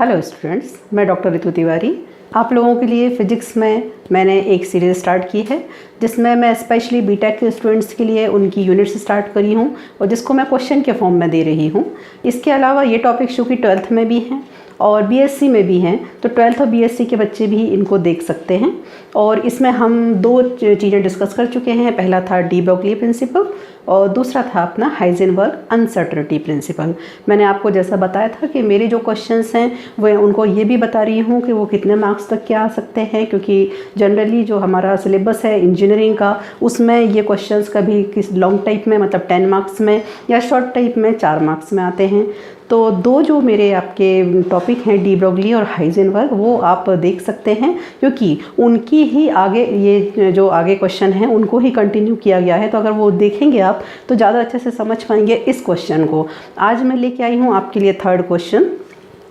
Hello students, मैं doctor Ritu Tiwari आप लोगों के लिए फ़िज़िक्स में मैंने एक सीरीज़ स्टार्ट की है जिसमें मैं स्पेशली बीटेक के स्टूडेंट्स के लिए उनकी यूनिट्स स्टार्ट करी हूँ और जिसको मैं क्वेश्चन के फॉर्म में दे रही हूँ। इसके अलावा ये टॉपिक चूँकि 12th में भी हैं और बीएससी में भी हैं, तो 12th और बीएससी के बच्चे भी इनको देख सकते हैं। और इसमें हम दो चीज़ें डिस्कस कर चुके हैं। पहला था डी ब्रोगली प्रिंसिपल और दूसरा था अपना हाइजेनबर्ग अनसर्टेनिटी प्रिंसिपल। मैंने आपको जैसा बताया था कि मेरे जो क्वेश्चंस हैं वो उनको ये भी बता रही हूँ कि वो कितने मार्क्स तक के आ सकते हैं, क्योंकि जनरली जो हमारा सिलेबस है इंजीनियरिंग का उसमें ये क्वेश्चंस कभी किस लॉन्ग टाइप में मतलब 10 मार्क्स में या शॉर्ट टाइप में 4 मार्क्स में आते हैं। तो दो जो मेरे आपके टॉपिक हैं डी ब्रोगली और हाइजेनबर्ग वो आप देख सकते हैं, क्योंकि उनकी ही आगे ये जो आगे क्वेश्चन हैं उनको ही कंटिन्यू किया गया है। तो अगर वो देखेंगे आप तो ज़्यादा अच्छे से समझ पाएंगे इस क्वेश्चन को। आज मैं लेके आई हूँ आपके लिए थर्ड क्वेश्चन,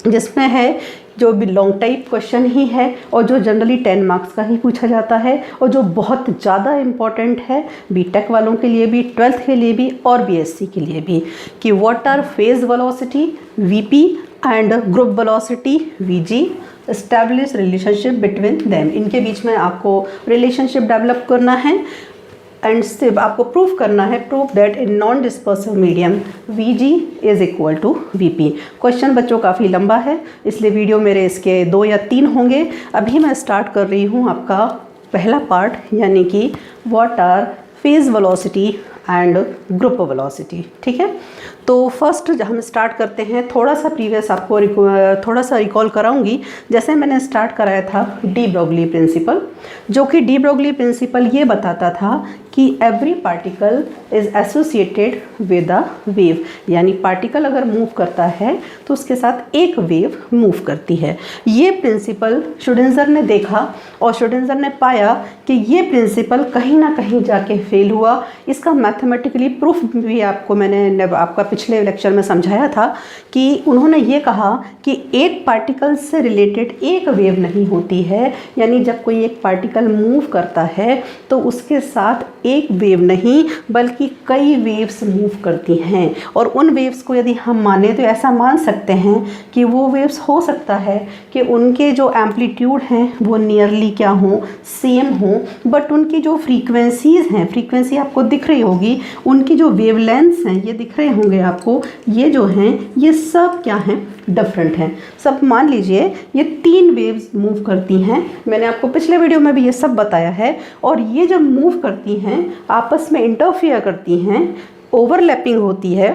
जिसमें है जो भी लॉन्ग टाइप क्वेश्चन ही है और जो जनरली 10 मार्क्स का ही पूछा जाता है और जो बहुत ज़्यादा इम्पॉर्टेंट है बीटेक वालों के लिए भी, 12th के लिए भी और बीएससी के लिए भी, कि what are phase velocity VP and group velocity VG, establish relationship between them. इनके बीच में आपको रिलेशनशिप डेवलप करना है एंड सिर्फ आपको प्रूव करना है, prove that in non dispersive medium Vg is equal to Vp। Question बच्चों काफ़ी लंबा है, इसलिए वीडियो मेरे इसके 2 या 3 होंगे। अभी मैं स्टार्ट कर रही हूँ आपका पहला पार्ट, यानी कि what are phase velocity and group velocity. ठीक है, तो फर्स्ट हम स्टार्ट करते हैं। थोड़ा सा प्रीवियस आपको थोड़ा सा रिकॉल कराऊंगी। जैसे मैंने स्टार्ट कराया था डी ब्रोगली प्रिंसिपल, जो कि डी ब्रोगली प्रिंसिपल ये बताता था कि every particle is associated with a wave, यानी पार्टिकल अगर मूव करता है तो उसके साथ एक वेव मूव करती है। ये प्रिंसिपल श्रोडिंगर ने देखा और श्रोडिंगर ने पाया कि ये प्रिंसिपल कहीं ना कहीं जाके फेल हुआ। इसका मैथमेटिकली प्रूफ भी आपको मैंने आपका पिछले लेक्चर में समझाया था कि उन्होंने ये कहा कि एक पार्टिकल से रिलेटेड एक वेव नहीं होती है, यानी जब कोई एक पार्टिकल मूव करता है तो उसके साथ एक वेव नहीं बल्कि कई वेव्स मूव करती हैं। और उन वेव्स को यदि हम माने तो ऐसा मान सकते हैं कि वो वेव्स हो सकता है कि उनके जो एम्पलीट्यूड हैं वो नियरली क्या हो, सेम हो, बट उनकी जो फ्रीक्वेंसीज़ हैं, फ्रीक्वेंसी आपको दिख रही होगी, उनकी जो वेवलेंथ्स हैं ये दिख रहे होंगे आपको, ये जो हैं ये सब क्या हैं, डिफरेंट हैं। सब मान लीजिए ये 3 वेव्स मूव करती हैं। मैंने आपको पिछले वीडियो में भी ये सब बताया है। और ये जब मूव करती हैं आपस में इंटरफियर करती हैं, ओवरलैपिंग होती है,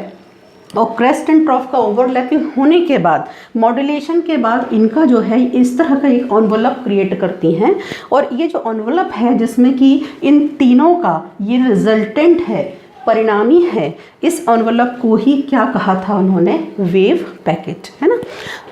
और क्रेस्ट एंड ट्रॉफ का ओवरलैपिंग होने के बाद मॉड्यूलेशन के बाद इनका जो है इस तरह का एक एनवलप क्रिएट करती हैं। और ये जो एनवलप है जिसमें कि इन तीनों का ये रिजल्टेंट है, परिणामी है, इस एनवलप को ही क्या कहा था उन्होंने, वेव पैकेट, है ना।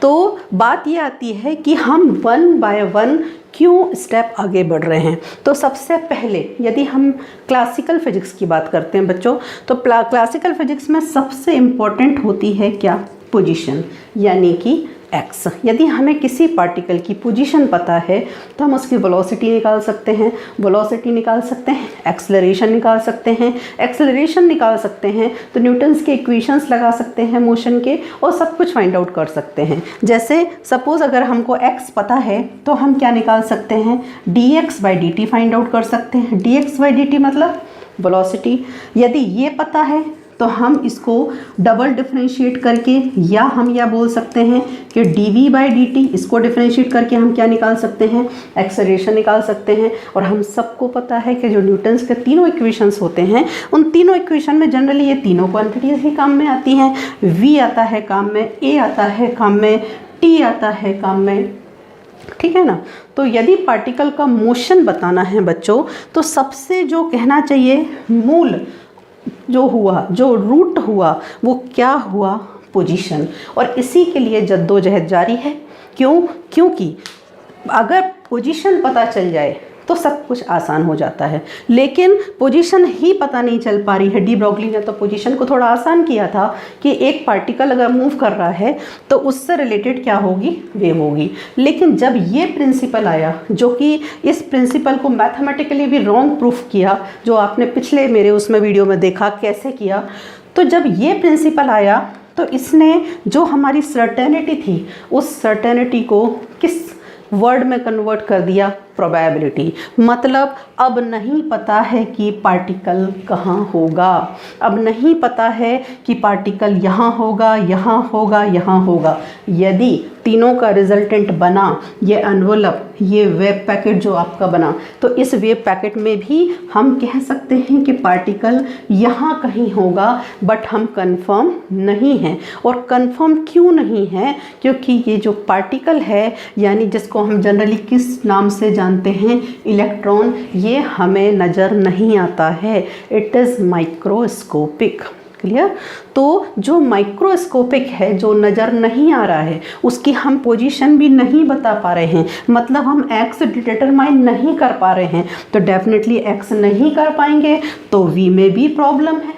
तो बात ये आती है कि हम 1 बाय 1 क्यों स्टेप आगे बढ़ रहे हैं। तो सबसे पहले यदि हम क्लासिकल फिजिक्स की बात करते हैं बच्चों, तो क्लासिकल फिजिक्स में सबसे इम्पॉर्टेंट होती है क्या, पोजीशन, यानी कि एक्स। यदि हमें किसी पार्टिकल की पोजीशन पता है तो हम उसकी वेलोसिटी निकाल सकते हैं, वेलोसिटी निकाल सकते हैं, एक्सेलरेशन निकाल सकते हैं, एक्सेलरेशन निकाल सकते हैं तो न्यूटन्स के इक्वेशंस लगा सकते हैं मोशन के, और सब कुछ फाइंड आउट कर सकते हैं। जैसे सपोज़ अगर हमको एक्स पता है तो हम क्या निकाल सकते हैं, dx/dt फाइंड आउट कर सकते हैं। dx/dt मतलब वेलोसिटी। यदि ये पता है तो हम इसको डबल डिफरेंशिएट करके या हम यह बोल सकते हैं कि dv/dt, इसको डिफरेंशिएट करके हम क्या निकाल सकते हैं, एक्सेलरेशन निकाल सकते हैं। और हम सबको पता है कि जो न्यूटन्स के तीनों इक्वेशंस होते हैं उन तीनों इक्वेशन में जनरली ये तीनों क्वांटिटीज़ ही काम में आती हैं। v आता है काम में, a आता है काम में, t आता है काम में, ठीक है ना। तो यदि पार्टिकल का मोशन बताना है बच्चों तो सबसे जो कहना चाहिए मूल जो हुआ, जो रूट हुआ, वो क्या हुआ, पोजीशन। और इसी के लिए जद्दोजहद जारी है। क्यों, क्योंकि अगर पोजीशन पता चल जाए तो सब कुछ आसान हो जाता है, लेकिन पोजीशन ही पता नहीं चल पा रही है। डी ब्रोगली ने तो पोजीशन को थोड़ा आसान किया था कि एक पार्टिकल अगर मूव कर रहा है तो उससे रिलेटेड क्या होगी, वेव होगी। लेकिन जब ये प्रिंसिपल आया, जो कि इस प्रिंसिपल को मैथमेटिकली भी रॉन्ग प्रूफ किया, जो आपने पिछले मेरे उसमें वीडियो में देखा कैसे किया, तो जब ये प्रिंसिपल आया तो इसने जो हमारी सर्टेनिटी थी उस सर्टेनिटी को किस वर्ड में कन्वर्ट कर दिया, प्रोबेबिलिटी। मतलब अब नहीं पता है कि पार्टिकल कहाँ होगा, अब नहीं पता है कि पार्टिकल यहाँ होगा, यहाँ होगा, यहाँ होगा। यदि तीनों का रिजल्टेंट बना, ये एनवलप, ये वेव पैकेट जो आपका बना, तो इस वेव पैकेट में भी हम कह सकते हैं कि पार्टिकल यहाँ कहीं होगा, बट हम कंफर्म नहीं हैं। और कंफर्म क्यों नहीं है? क्योंकि ये जो पार्टिकल है, यानी जिसको हम जनरली किस नाम से जानते हैं, इलेक्ट्रॉन, ये हमें नज़र नहीं आता है। It is microscopic. क्लियर? तो जो माइक्रोस्कोपिक है, जो नज़र नहीं आ रहा है, उसकी हम पोजीशन भी नहीं बता पा रहे हैं। मतलब हम एक्स डिटरमाइन नहीं कर पा रहे हैं, तो डेफिनेटली एक्स नहीं कर पाएंगे तो वी में भी प्रॉब्लम है,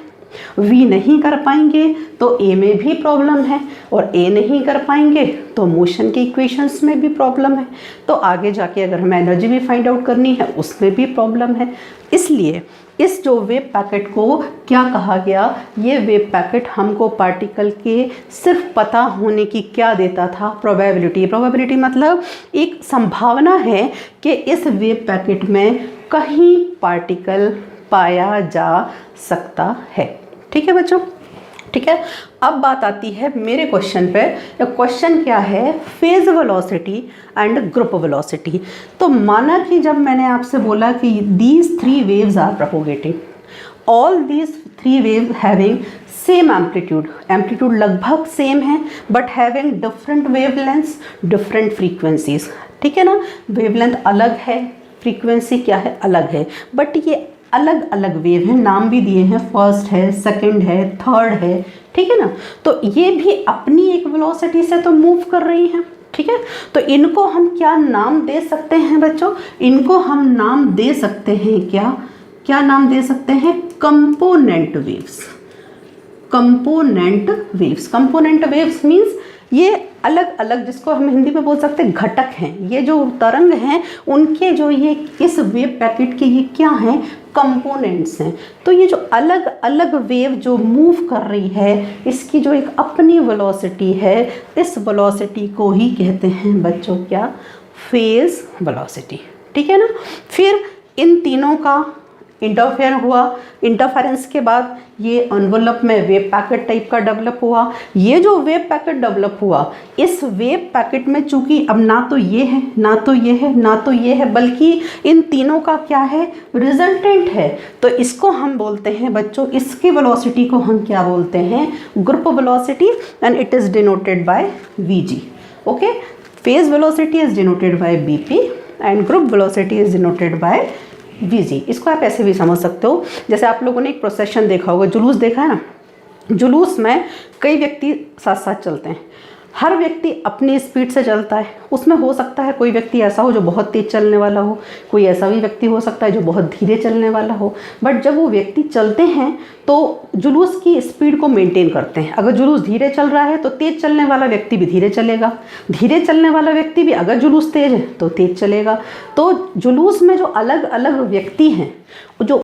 वी नहीं कर पाएंगे तो ए में भी प्रॉब्लम है, और ए नहीं कर पाएंगे तो मोशन के इक्वेशंस में भी प्रॉब्लम है। तो आगे जाके अगर हमें एनर्जी भी फाइंड आउट करनी है, उसमें भी प्रॉब्लम है। इसलिए इस जो वेव पैकेट को क्या कहा गया, ये वेव पैकेट हमको पार्टिकल के सिर्फ पता होने की क्या देता था, प्रोबेबिलिटी। प्रोबेबिलिटी मतलब एक संभावना है कि इस वेव पैकेट में कहीं पार्टिकल पाया जा सकता है। ठीक है बच्चों? ठीक है, अब बात आती है मेरे क्वेश्चन पे। क्वेश्चन क्या है? Phase velocity and group velocity. तो माना कि जब मैंने आपसे बोला कि these three waves are propagating, all these three waves having same amplitude, amplitude लगभग सेम है, but having different wavelengths, different frequencies. ठीक है ना? वेवलेंथ अलग है, फ्रीक्वेंसी क्या है, अलग है, बट ये अलग अलग वेव हैं, नाम भी दिए हैं, फर्स्ट है, सेकंड है, थर्ड है। ठीक है ना? तो ये भी अपनी एक वेलोसिटी से तो मूव कर रही हैं। ठीक है, तो इनको हम क्या नाम दे सकते हैं बच्चों? इनको हम नाम दे सकते हैं क्या नाम दे सकते हैं? Component waves. Component waves, component waves means ये अलग अलग, जिसको हम हिंदी में बोल सकते हैं घटक हैं। ये जो तरंग हैं उनके जो ये इस वेव पैकेट के ये क्या हैं? कंपोनेंट्स हैं। तो ये जो अलग अलग वेव जो मूव कर रही है, इसकी जो एक अपनी वेलोसिटी है, इस वेलोसिटी को ही कहते हैं बच्चों क्या? Phase velocity. ठीक है ना? फिर इन तीनों का इंटरफेयर हुआ, इंटरफेरेंस के बाद ये एनवलप में वेव पैकेट टाइप का डेवलप हुआ। ये जो वेव पैकेट डेवलप हुआ, इस वेव पैकेट में चूंकि अब ना तो ये है, ना तो ये है, ना तो ये है, बल्कि इन तीनों का क्या है? रिजल्टेंट है। तो इसको हम बोलते हैं बच्चों, इसकी वेलोसिटी को हम क्या बोलते हैं? Group velocity, and it is denoted by VG. Okay, phase velocity is denoted by VP and group velocity is denoted by VG. इसको आप ऐसे भी समझ सकते हो, जैसे आप लोगों ने एक प्रोसेशन देखा होगा, जुलूस देखा है ना? जुलूस में कई व्यक्ति साथ साथ चलते हैं, हर व्यक्ति अपनी स्पीड से चलता है। उसमें हो सकता है कोई व्यक्ति ऐसा हो जो बहुत तेज चलने वाला हो, कोई ऐसा भी व्यक्ति हो सकता है जो बहुत धीरे चलने वाला हो। बट जब वो व्यक्ति चलते हैं तो जुलूस की स्पीड को मेंटेन करते हैं। अगर जुलूस धीरे चल रहा है तो तेज चलने वाला व्यक्ति भी धीरे चलेगा, धीरे चलने वाला व्यक्ति भी अगर जुलूस तेज है तो तेज चलेगा। तो जुलूस में जो अलग अलग व्यक्ति हैं, जो